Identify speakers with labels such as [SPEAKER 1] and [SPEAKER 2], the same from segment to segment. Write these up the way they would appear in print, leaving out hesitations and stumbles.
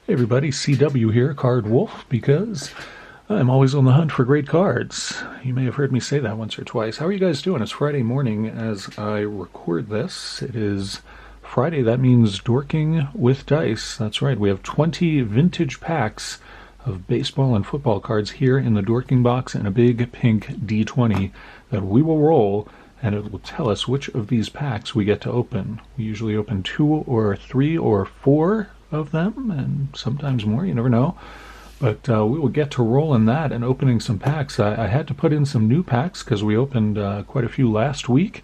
[SPEAKER 1] Hey everybody, CW here, Card Wolf, because I'm always on the hunt for great cards. You may have heard me say that once or twice. How are you guys doing? It's Friday morning as I record this. It is Friday, that means Dorking with Dice. That's right, we have 20 vintage packs of baseball and football cards here in the Dorking box and a big pink D20 that we will roll, and it will tell us which of these packs we get to open. We usually open 2 or 3 or 4 of them, and sometimes more, you never know. But we will get to rolling that and opening some packs. I had to put in some new packs because we opened quite a few last week,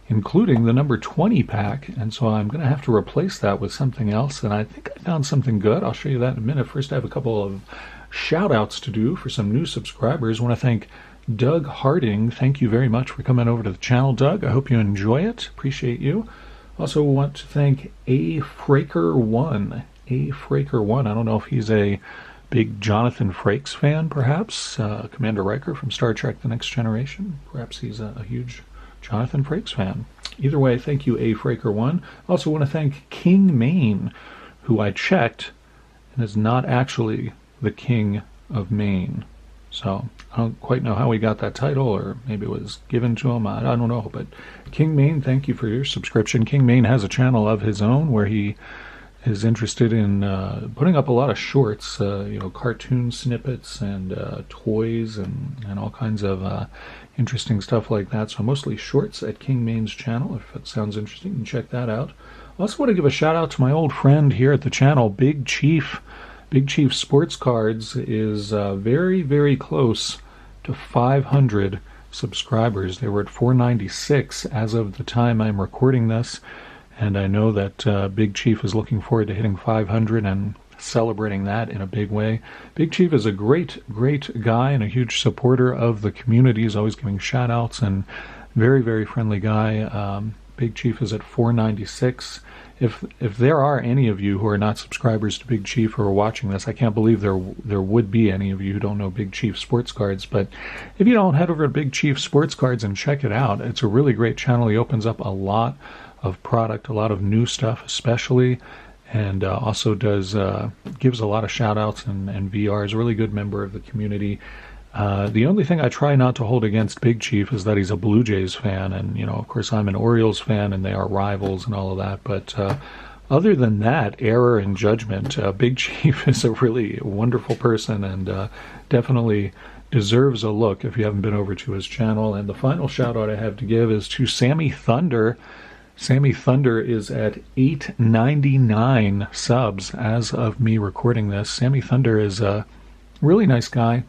[SPEAKER 1] including the number 20 pack, and so I'm going to have to replace that with something else, and I think I found something good. I'll show you that in a minute. First, I have a couple of shout-outs to do for some new subscribers. I want to thank Doug Harding. Thank you very much for coming over to the channel, Doug. I hope you enjoy it. Appreciate you. Also want to thank A. Fraker1. A. Fraker1. I don't know if he's a big Jonathan Frakes fan, perhaps. Commander Riker from Star Trek The Next Generation. Perhaps he's a huge Jonathan Frakes fan. Either way, thank you, A. Fraker1. Also want to thank King Maine, who I checked and is not actually the King of Maine. So I don't quite know how he got that title, or maybe it was given to him. I don't know. But King Maine, thank you for your subscription. King Maine has a channel of his own where he is interested in putting up a lot of shorts, cartoon snippets and toys and all kinds of interesting stuff like that. So mostly shorts at King Maine's channel. If that sounds interesting, you can check that out. I also want to give a shout out to my old friend here at the channel, Big Chief. Big Chief Sports Cards is very, very close to 500 subscribers. They were at 496 as of the time I'm recording this. And I know that Big Chief is looking forward to hitting 500 and celebrating that in a big way. Big Chief is a great, great guy and a huge supporter of the community. He's always giving shout-outs and very, very friendly guy. Big Chief is at 496. If there are any of you who are not subscribers to Big Chief who are watching this, I can't believe there would be any of you who don't know Big Chief Sports Cards. But if you don't, head over to Big Chief Sports Cards and check it out. It's a really great channel. He opens up a lot of product, a lot of new stuff especially, and also gives a lot of shout outs and VR. Is a really good member of the community. The only thing I try not to hold against Big Chief is that he's a Blue Jays fan, and of course I'm an Orioles fan and they are rivals and all of that, but other than that, error in judgment, Big Chief is a really wonderful person and definitely deserves a look if you haven't been over to his channel. And the final shout out I have to give is to Sammy Thunder. Sammy Thunder is at 899 subs as of me recording this. Sammy Thunder is a really nice guy,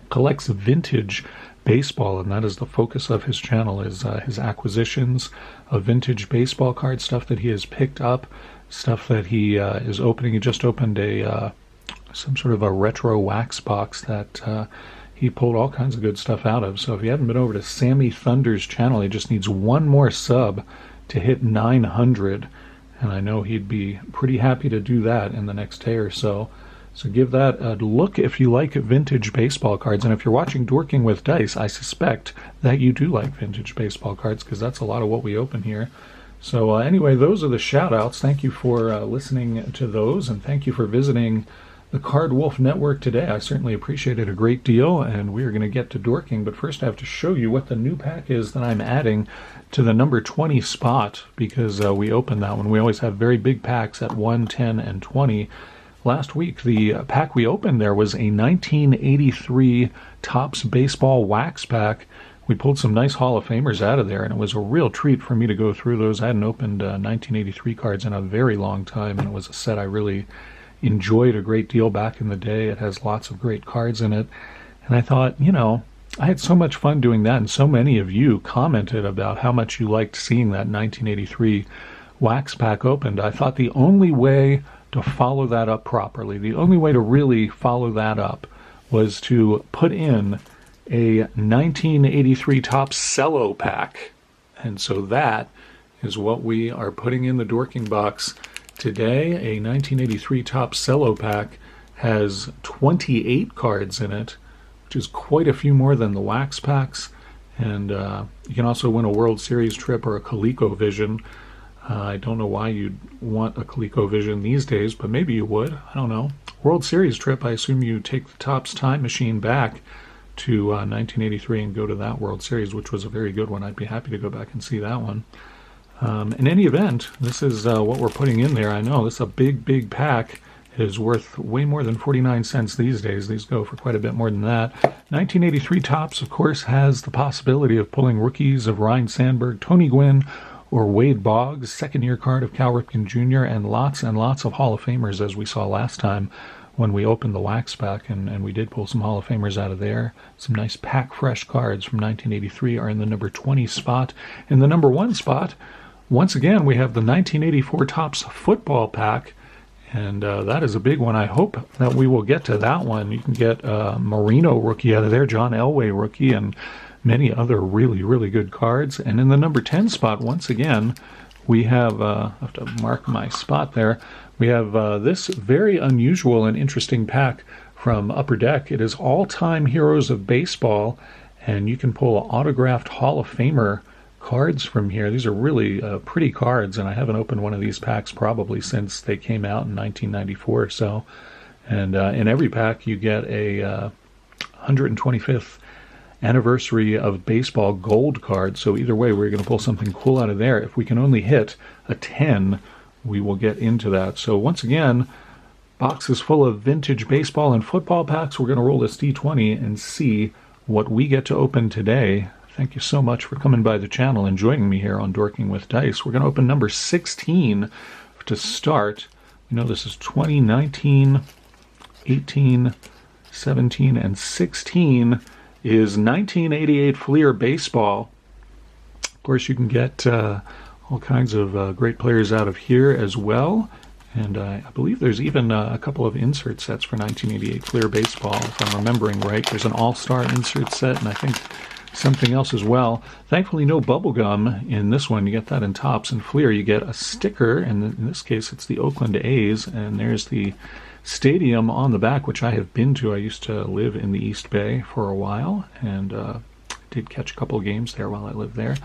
[SPEAKER 1] collects vintage baseball, and that is the focus of his channel, is his acquisitions of vintage baseball card stuff that he has picked up, stuff that he is opening. He just opened some sort of a retro wax box that he pulled all kinds of good stuff out of. So if you haven't been over to Sammy Thunder's channel, he just needs one more sub to hit 900, and I know he'd be pretty happy to do that in the next day or so. So give that a look if you like vintage baseball cards. And if you're watching Dorking with Dice, I suspect that you do like vintage baseball cards, because that's a lot of what we open here. So anyway, those are the shout-outs. Thank you for listening to those, and thank you for visiting the Card Wolf Network today. I certainly appreciate it a great deal, and we are going to get to Dorking. But first I have to show you what the new pack is that I'm adding to the number 20 spot, because we opened that one. We always have very big packs at 1, 10, and 20. Last week, the pack we opened there was a 1983 Topps Baseball Wax pack. We pulled some nice Hall of Famers out of there, and it was a real treat for me to go through those. I hadn't opened 1983 cards in a very long time, and it was a set I really enjoyed a great deal back in the day. It has lots of great cards in it, and I thought, I had so much fun doing that, and so many of you commented about how much you liked seeing that 1983 wax pack opened. I thought the only way to follow that up properly, the only way to really follow that up, was to put in a 1983 Topps Cello pack. And so that is what we are putting in the Dorking box today. A 1983 Topps Cello pack has 28 cards in it, which is quite a few more than the wax packs. And you can also win a World Series trip or a ColecoVision. I don't know why you'd want a ColecoVision these days, but maybe you would. I don't know. World Series trip, I assume you take the Topps time machine back to 1983 and go to that World Series, which was a very good one. I'd be happy to go back and see that one. In any event, this is what we're putting in there. I know this is a big, big pack. It is worth way more than 49 cents these days. These go for quite a bit more than that. 1983 Topps, of course, has the possibility of pulling rookies of Ryne Sandberg, Tony Gwynn, or Wade Boggs, second-year card of Cal Ripken Jr., and lots of Hall of Famers, as we saw last time when we opened the wax pack, and we did pull some Hall of Famers out of there. Some nice pack-fresh cards from 1983 are in the number 20 spot. In the number 1 spot, once again, we have the 1984 Topps football pack, and that is a big one. I hope that we will get to that one. You can get Marino rookie out of there, John Elway rookie, and many other really, really good cards. And in the number 10 spot, once again, we have, I have to mark my spot there, we have this very unusual and interesting pack from Upper Deck. It is All-Time Heroes of Baseball, and you can pull autographed Hall of Famer cards from here. These are really pretty cards, and I haven't opened one of these packs probably since they came out in 1994 or so. And in every pack you get a 125th anniversary of baseball gold card. So either way, we're going to pull something cool out of there. If we can only hit a 10, we will get into that. So once again, boxes full of vintage baseball and football packs. We're going to roll this D20 and see what we get to open today. Thank you so much for coming by the channel and joining me here on Dorking with Dice. We're going to open number 16 to start. You know, this is 2019, 18, 17, and 16 is 1988 Fleer Baseball. Of course, you can get all kinds of great players out of here as well. And I believe there's even a couple of insert sets for 1988 Fleer Baseball, if I'm remembering right. There's an all-star insert set, and I think something else as well. Thankfully, no bubblegum in this one. You get that in Topps. And Fleer, you get a sticker, and in this case, it's the Oakland A's, and there's the stadium on the back, which I have been to. I used to live in the East Bay for a while, and did catch a couple of games there while I lived there.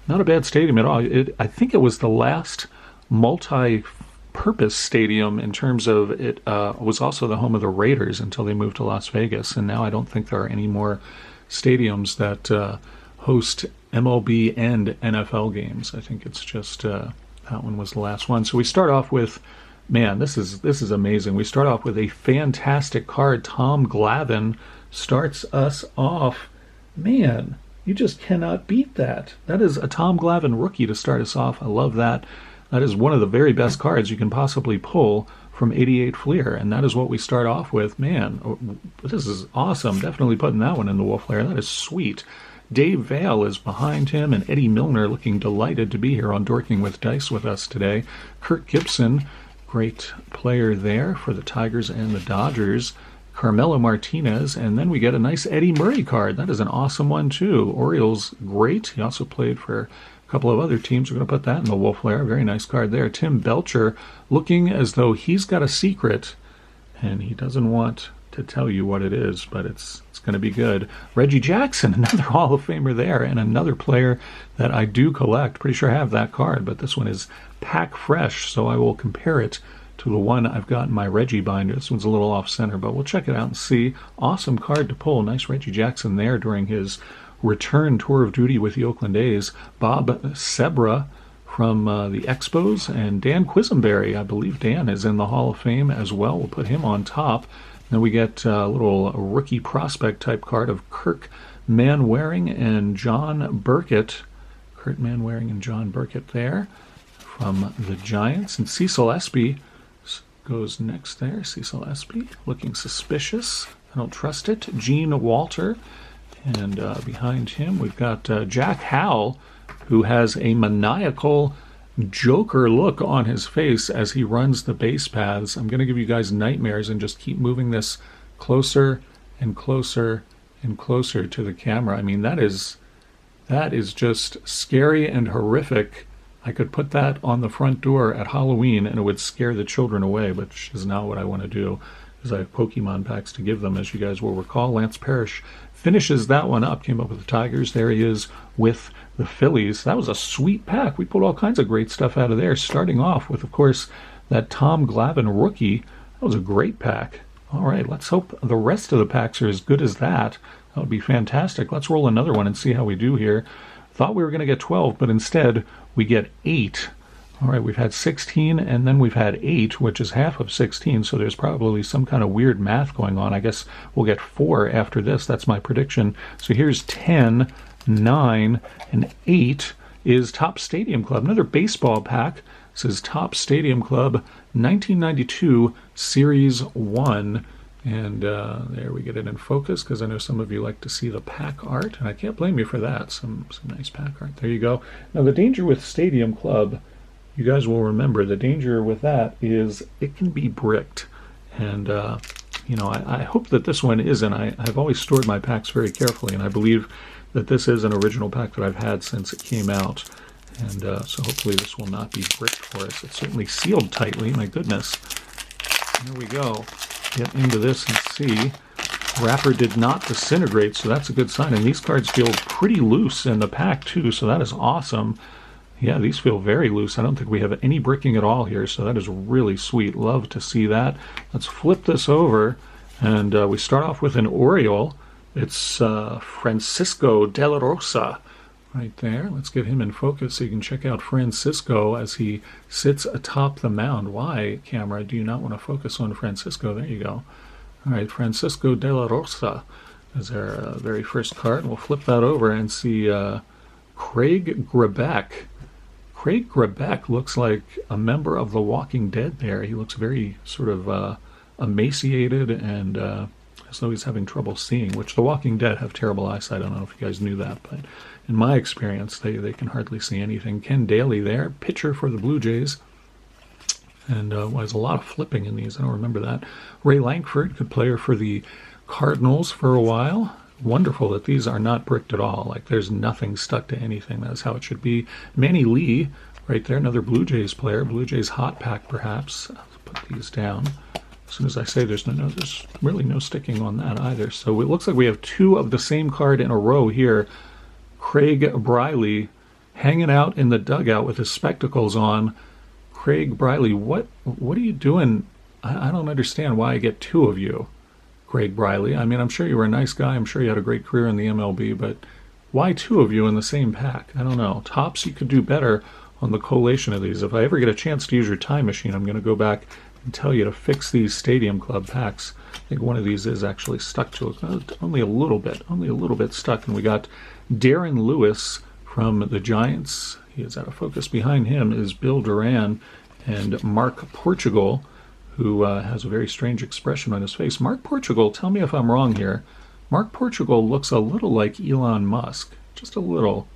[SPEAKER 1] Not a bad stadium at all. I think it was the last multi-purpose stadium in terms of it was also the home of the Raiders until they moved to Las Vegas, and now I don't think there are any more stadiums that host MLB and NFL games. I think it's just that one was the last one. So we start off with, man, this is amazing. We start off with a fantastic card. Tom Glavine starts us off. Man, you just cannot beat that. That is a Tom Glavine rookie to start us off. I love that. That is one of the very best cards you can possibly pull from 88 Fleer, and that is what we start off with. Man, this is awesome. Definitely putting that one in the Wolf Lair. That is sweet. Dave Vale is behind him, and Eddie Milner looking delighted to be here on Dorking with Dice with us today. Kirk Gibson, great player there for the Tigers and the Dodgers. Carmelo Martinez, and then we get a nice Eddie Murray card. That is an awesome one, too. Orioles, great. He also played for a couple of other teams. We're going to put that in the Wolf Lair. Very nice card there. Tim Belcher looking as though he's got a secret, and he doesn't want to tell you what it is, but it's going to be good. Reggie Jackson, another Hall of Famer there, and another player that I do collect. Pretty sure I have that card, but this one is pack fresh, so I will compare it to the one I've got in my Reggie binder. This one's a little off-center, but we'll check it out and see. Awesome card to pull. Nice Reggie Jackson there during his return tour of duty with the Oakland A's. Bob Sebra from the Expos, and Dan Quisenberry. I believe Dan is in the Hall of Fame as well. We'll put him on top. Then we get a little rookie prospect type card of Kirk Manwaring and John Burkett. Kurt Manwaring and John Burkett there from the Giants. And Cecil Espy goes next there. Cecil Espy looking suspicious. I don't trust it. Gene Walter. And behind him we've got Jack Howell, who has a maniacal Joker look on his face as he runs the base paths. I'm going to give you guys nightmares and just keep moving this closer and closer and closer to the camera. I mean, that is just scary and horrific. I could put that on the front door at Halloween and it would scare the children away, which is not what I want to do. because I have Pokemon packs to give them, as you guys will recall. Lance Parrish finishes that one up, came up with the Tigers. There he is with the Phillies. That was a sweet pack. We pulled all kinds of great stuff out of there, starting off with, of course, that Tom Glavine rookie. That was a great pack. All right, let's hope the rest of the packs are as good as that. That would be fantastic. Let's roll another one and see how we do here. Thought we were going to get 12, but instead we get 8. All right, we've had 16, and then we've had 8, which is half of 16, so there's probably some kind of weird math going on. I guess we'll get 4 after this. That's my prediction. So here's 10, 9, and 8 is Topps Stadium Club. Another baseball pack. This is Topps Stadium Club 1992 Series 1. And there we get it in focus, because I know some of you like to see the pack art, and I can't blame you for that. Some nice pack art. There you go. Now, the danger with Stadium Club, you guys will remember, the danger with that is it can be bricked. And, you know, I hope that this one isn't. I've always stored my packs very carefully, and I believe that this is an original pack that I've had since it came out. And so hopefully this will not be bricked for us. It's certainly sealed tightly, my goodness. Here we go. Get into this and see. Wrapper did not disintegrate, so that's a good sign. And these cards feel pretty loose in the pack, too, so that is awesome. Yeah, these feel very loose. I don't think we have any bricking at all here, so that is really sweet. Love to see that. Let's flip this over, and we start off with an Oriole. It's Francisco De La Rosa right there. Let's get him in focus so you can check out Francisco as he sits atop the mound. Why, camera, do you not want to focus on Francisco? There you go. All right, Francisco De La Rosa is our very first card. We'll flip that over and see Craig Grebeck. Craig Grebeck looks like a member of The Walking Dead there. He looks very sort of emaciated and as though he's having trouble seeing, which The Walking Dead have terrible eyesight. I don't know if you guys knew that, but in my experience, they can hardly see anything. Ken Daly there, pitcher for the Blue Jays. And there's a lot of flipping in these. I don't remember that. Ray Lankford, good player for the Cardinals for a while. Wonderful that these are not bricked at all. Like, there's nothing stuck to anything. That's how it should be. Manny Lee, right there, another Blue Jays player. Blue Jays hot pack, perhaps. Let's put these down. As soon as I say there's really no sticking on that either. So it looks like we have 2 of the same card in a row here. Craig Briley hanging out in the dugout with his spectacles on. Craig Briley, what are you doing? I don't understand why I get 2 of you, Craig Briley. I mean, I'm sure you were a nice guy. I'm sure you had a great career in the MLB, but why 2 of you in the same pack? I don't know. Topps, you could do better on the collation of these. If I ever get a chance to use your time machine, I'm going to go back and tell you to fix these Stadium Club packs. I think one of these is actually stuck to it. Only a little bit stuck. And we got Darren Lewis from the Giants. He is out of focus. Behind him is Bill Duran and Mark Portugal, who has a very strange expression on his face. Mark Portugal, tell me if I'm wrong here. Mark Portugal looks a little like Elon Musk. Just a little.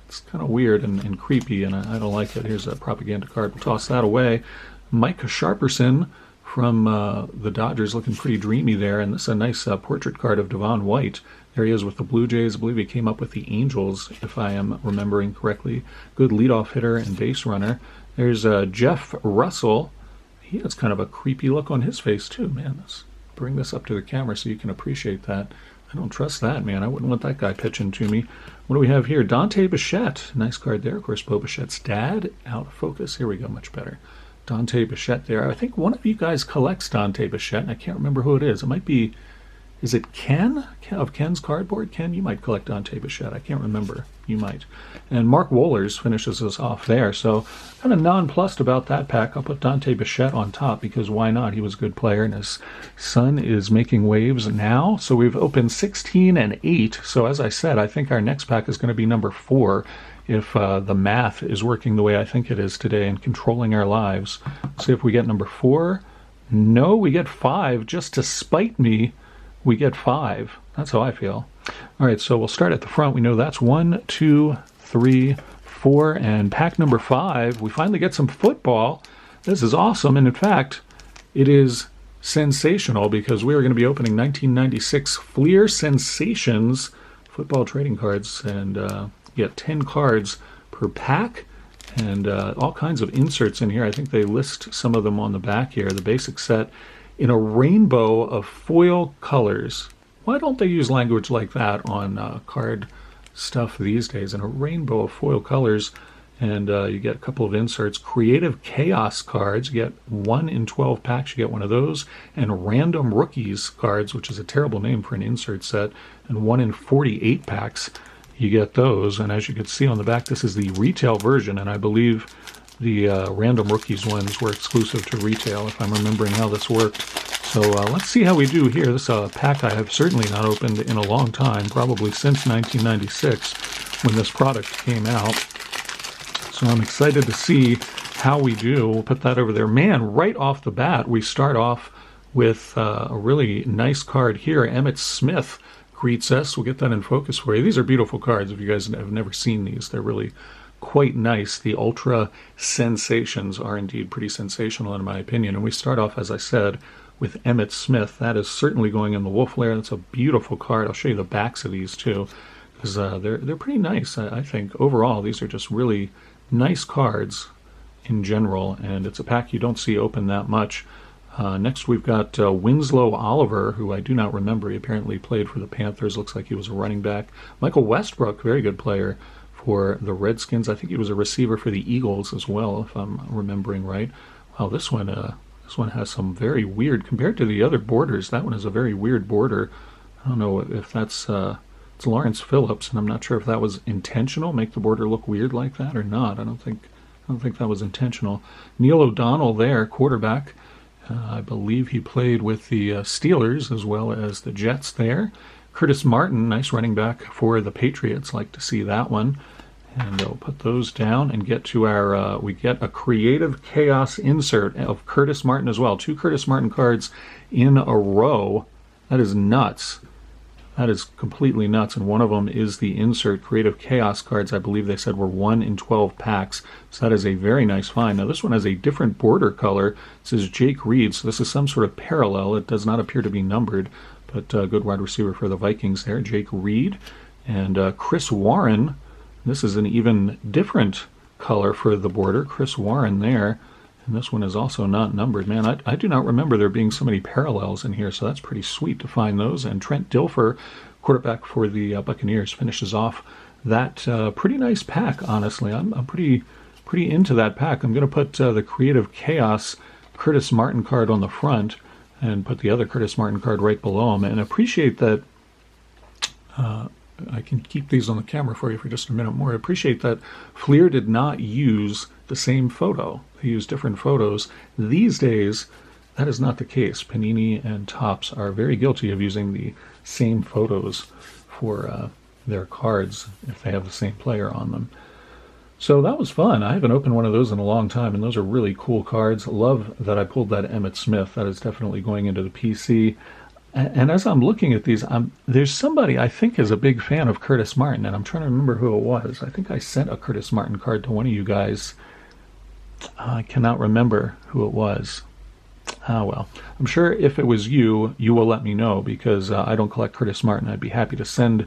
[SPEAKER 1] It's kind of weird and creepy, and I don't like it. Here's a propaganda card. We'll toss that away. Mike Sharperson from the Dodgers, looking pretty dreamy there. And this is a nice portrait card of Devon White. There he is with the Blue Jays. I believe he came up with the Angels, if I am remembering correctly. Good leadoff hitter and base runner. There's Jeff Russell. He has kind of a creepy look on his face, too. Man, let's bring this up to the camera so you can appreciate that. I don't trust that, man. I wouldn't want that guy pitching to me. What do we have here? Dante Bichette. Nice card there. Of course, Bo Bichette's dad. Out of focus. Here we go. Much better. Dante Bichette there. I think one of you guys collects Dante Bichette, and I can't remember who it is. It might be, is it Ken of Ken's Cardboard? Ken, you might collect Dante Bichette. I can't remember. You might. And Mark Wohlers finishes us off there. So kind of nonplussed about that pack. I'll put Dante Bichette on top because why not? He was a good player, and his son is making waves now. So we've opened 16 and 8. So as I said, I think our next pack is going to be number 4. If the math is working the way I think it is today and controlling our lives. See if we get number 4. No, we get 5. Just to spite me, we get 5. That's how I feel. All right, so we'll start at the front. We know that's 1, 2, 3, 4, and pack number 5. We finally get some football. This is awesome, and in fact, it is sensational because we are going to be opening 1996 Fleer Sensations football trading cards, and you get 10 cards per pack and all kinds of inserts in here. I think they list some of them on the back here. The basic set, in a rainbow of foil colors. Why don't they use language like that on card stuff these days? In a rainbow of foil colors, and you get a couple of inserts. Creative Chaos cards, you get 1 in 12 packs, you get one of those, and Random Rookies cards, which is a terrible name for an insert set, and 1 in 48 packs, you get those. And as you can see on the back, this is the retail version, and I believe the Random Rookies ones were exclusive to retail, if I'm remembering how this worked. So let's see how we do here. This is a pack I have certainly not opened in a long time, probably since 1996 when this product came out. So I'm excited to see how we do. We'll put that over there. Man, right off the bat, we start off with a really nice card here. Emmitt Smith greets us. We'll get that in focus for you. These are beautiful cards. If you guys have never seen these, they're really quite nice. The Ultra Sensations are indeed pretty sensational in my opinion. And we start off, as I said, with Emmitt Smith. That is certainly going in the Wolf layer. That's a beautiful card. I'll show you the backs of these too, because they're pretty nice. I think overall these are just really nice cards in general, and it's a pack you don't see open that much. Next we've got Winslow Oliver, who I do not remember. He apparently played for the Panthers. Looks like he was a running back. Michael Westbrook, very good player for the Redskins. I think he was a receiver for the Eagles as well, if I'm remembering right. Wow, this one has some very weird, compared to the other borders, that one is a very weird border. I don't know if that's it's Lawrence Phillips, and I'm not sure if that was intentional, make the border look weird like that or not. I don't think that was intentional. Neil O'Donnell there, quarterback. I believe he played with the Steelers as well as the Jets there. Curtis Martin, nice running back for the Patriots. Like to see that one. And we'll put those down and get to our, we get a Creative Chaos insert of Curtis Martin as well. 2 Curtis Martin cards in a row. That is nuts. That is completely nuts, and one of them is the insert Creative Chaos cards. I believe they said were 1 in 12 packs, so that is a very nice find. Now this one has a different border color. It says Jake Reed, so this is some sort of parallel. It does not appear to be numbered, but good wide receiver for the Vikings there, Jake Reed. And Chris Warren, this is an even different color for the border, Chris Warren there. And this one is also not numbered. Man, I do not remember there being so many parallels in here, so that's pretty sweet to find those. And Trent Dilfer, quarterback for the Buccaneers, finishes off that pretty nice pack, honestly. I'm pretty into that pack. I'm going to put the Creative Chaos Curtis Martin card on the front and put the other Curtis Martin card right below him. And appreciate that I can keep these on the camera for you for just a minute more. I appreciate that Fleer did not use the same photo. They use different photos. These days, that is not the case. Panini and Topps are very guilty of using the same photos for their cards if they have the same player on them. So that was fun. I haven't opened one of those in a long time, and those are really cool cards. Love that I pulled that Emmitt Smith. That is definitely going into the PC. And as I'm looking at these, there's somebody I think is a big fan of Curtis Martin, and I'm trying to remember who it was. I think I sent a Curtis Martin card to one of you guys. I cannot remember who it was. Ah, well. I'm sure if it was you, you will let me know, because I don't collect Curtis Martin. I'd be happy to send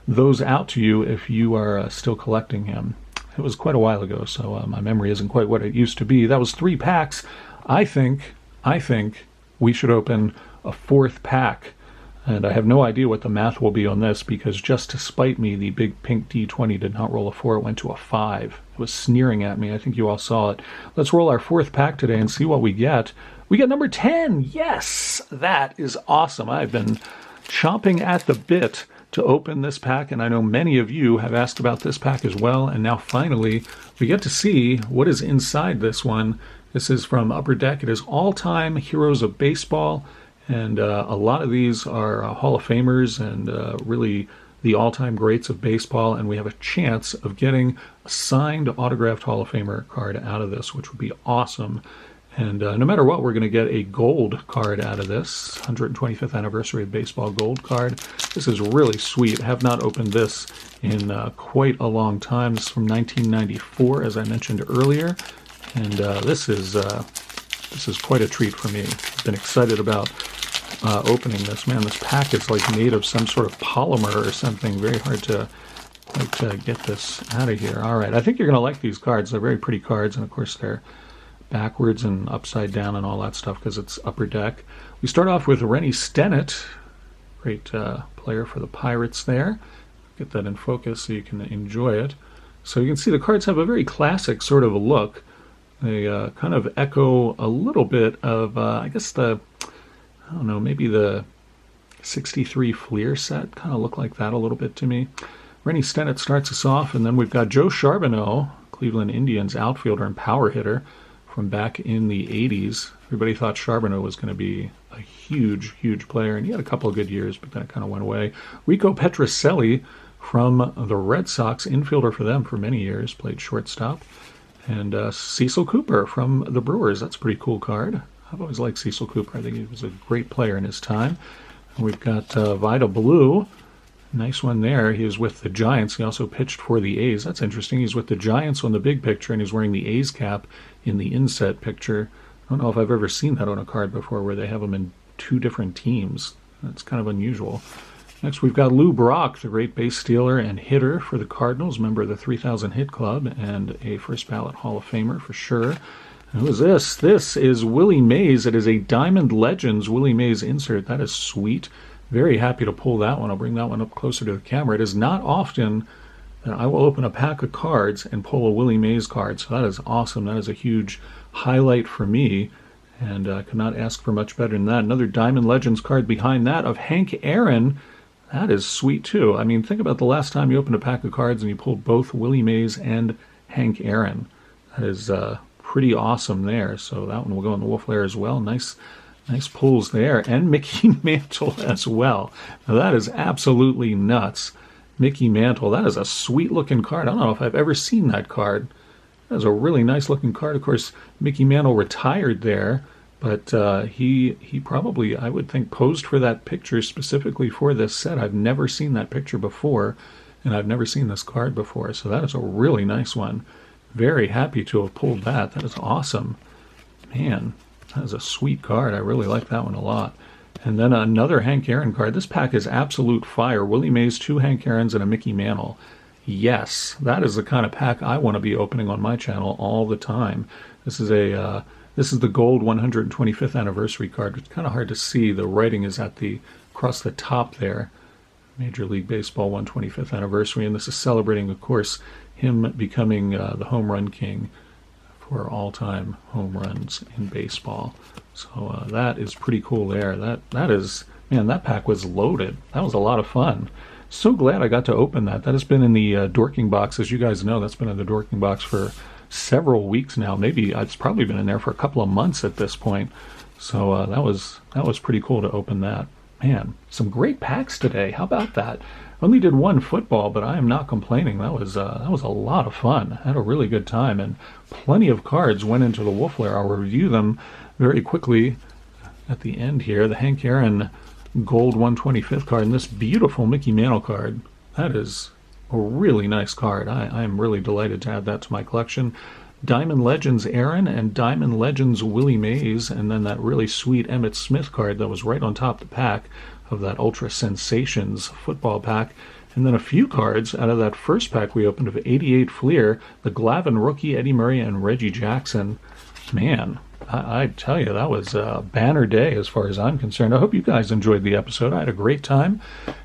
[SPEAKER 1] those out to you if you are still collecting him. It was quite a while ago, so my memory isn't quite what it used to be. That was 3 packs. I think we should open a 4th pack, and I have no idea what the math will be on this, because just to spite me, the big pink D20 did not roll a 4, it went to a 5. It was sneering at me. I think you all saw it. Let's roll our 4th pack today and see what we get. We get number 10. Yes, that is awesome. I've been chomping at the bit to open this pack, and I know many of you have asked about this pack as well, and now finally we get to see what is inside this one. This is from Upper Deck. It is All-Time Heroes of Baseball. And a lot of these are Hall of Famers and really the all-time greats of baseball. And we have a chance of getting a signed autographed Hall of Famer card out of this, which would be awesome. And no matter what, we're going to get a gold card out of this, 125th Anniversary of Baseball gold card. This is really sweet. I have not opened this in quite a long time. This is from 1994, as I mentioned earlier. And this is quite a treat for me. I've been excited about opening this. Man, this pack is like made of some sort of polymer or something. Very hard to get this out of here. All right, I think you're going to like these cards. They're very pretty cards, and of course they're backwards and upside down and all that stuff because it's upper deck. We start off with Rennie Stennett, great player for the Pirates there. Get that in focus so you can enjoy it. So you can see the cards have a very classic sort of a look. They kind of echo a little bit of, I guess I don't know, maybe the 63 Fleer set kind of look like that a little bit to me. Rennie Stennett starts us off, and then we've got Joe Charbonneau, Cleveland Indians outfielder and power hitter from back in the 80s. Everybody thought Charbonneau was going to be a huge, huge player, and he had a couple of good years, but then it kind of went away. Rico Petrocelli from the Red Sox, infielder for them for many years, played shortstop. And Cecil Cooper from the Brewers. That's a pretty cool card. I've always liked Cecil Cooper. I think he was a great player in his time. And we've got Vida Blue. Nice one there. He was with the Giants. He also pitched for the A's. That's interesting. He's with the Giants on the big picture, and he's wearing the A's cap in the inset picture. I don't know if I've ever seen that on a card before where they have him in two different teams. That's kind of unusual. Next, we've got Lou Brock, the great base stealer and hitter for the Cardinals, member of the 3,000 Hit Club, and a first ballot Hall of Famer for sure. And who is this? This is Willie Mays. It is a Diamond Legends Willie Mays insert. That is sweet. Very happy to pull that one. I'll bring that one up closer to the camera. It is not often that I will open a pack of cards and pull a Willie Mays card, so that is awesome. That is a huge highlight for me, and I could not ask for much better than that. Another Diamond Legends card behind that of Hank Aaron. That is sweet, too. I mean, think about the last time you opened a pack of cards and you pulled both Willie Mays and Hank Aaron. That is pretty awesome there. So that one will go in the Wolf Lair as well. Nice pulls there. And Mickey Mantle as well. Now, that is absolutely nuts. Mickey Mantle, that is a sweet-looking card. I don't know if I've ever seen that card. That is a really nice-looking card. Of course, Mickey Mantle retired there. But he probably, I would think, posed for that picture specifically for this set. I've never seen that picture before, and I've never seen this card before. So that is a really nice one. Very happy to have pulled that. That is awesome. Man, that is a sweet card. I really like that one a lot. And then another Hank Aaron card. This pack is absolute fire. Willie Mays, 2 Hank Aarons, and a Mickey Mantle. Yes, that is the kind of pack I want to be opening on my channel all the time. This is the gold 125th anniversary card. It's kind of hard to see. The writing is across the top there. Major League Baseball 125th anniversary. And this is celebrating, of course, him becoming the home run king for all-time home runs in baseball. So that is pretty cool there. That is, man, that pack was loaded. That was a lot of fun. So glad I got to open that. That has been in the Dorking box. As you guys know, that's been in the Dorking box for several weeks now. Maybe it's probably been in there for a couple of months at this point. So that was pretty cool to open that. Man, some great packs today. How about that? Only did one football, but I am not complaining. That was a lot of fun. I had a really good time, and plenty of cards went into the Wolf Lair. I'll review them very quickly at the end here. The Hank Aaron gold 125th card and this beautiful Mickey Mantle card. That is a really nice card. I am really delighted to add that to my collection. Diamond Legends Aaron and Diamond Legends Willie Mays, and then that really sweet Emmitt Smith card that was right on top of the pack of that Ultra Sensations football pack. And then a few cards out of that first pack we opened of 88 Fleer, the Glavine rookie, Eddie Murray, and Reggie Jackson. Man, I tell you, that was a banner day as far as I'm concerned. I hope you guys enjoyed the episode. I had a great time,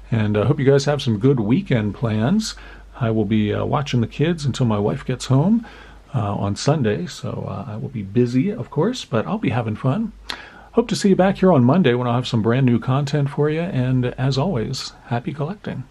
[SPEAKER 1] and I hope you guys have some good weekend plans. I will be watching the kids until my wife gets home on Sunday, so I will be busy, of course, but I'll be having fun. Hope to see you back here on Monday when I'll have some brand new content for you, and as always, happy collecting.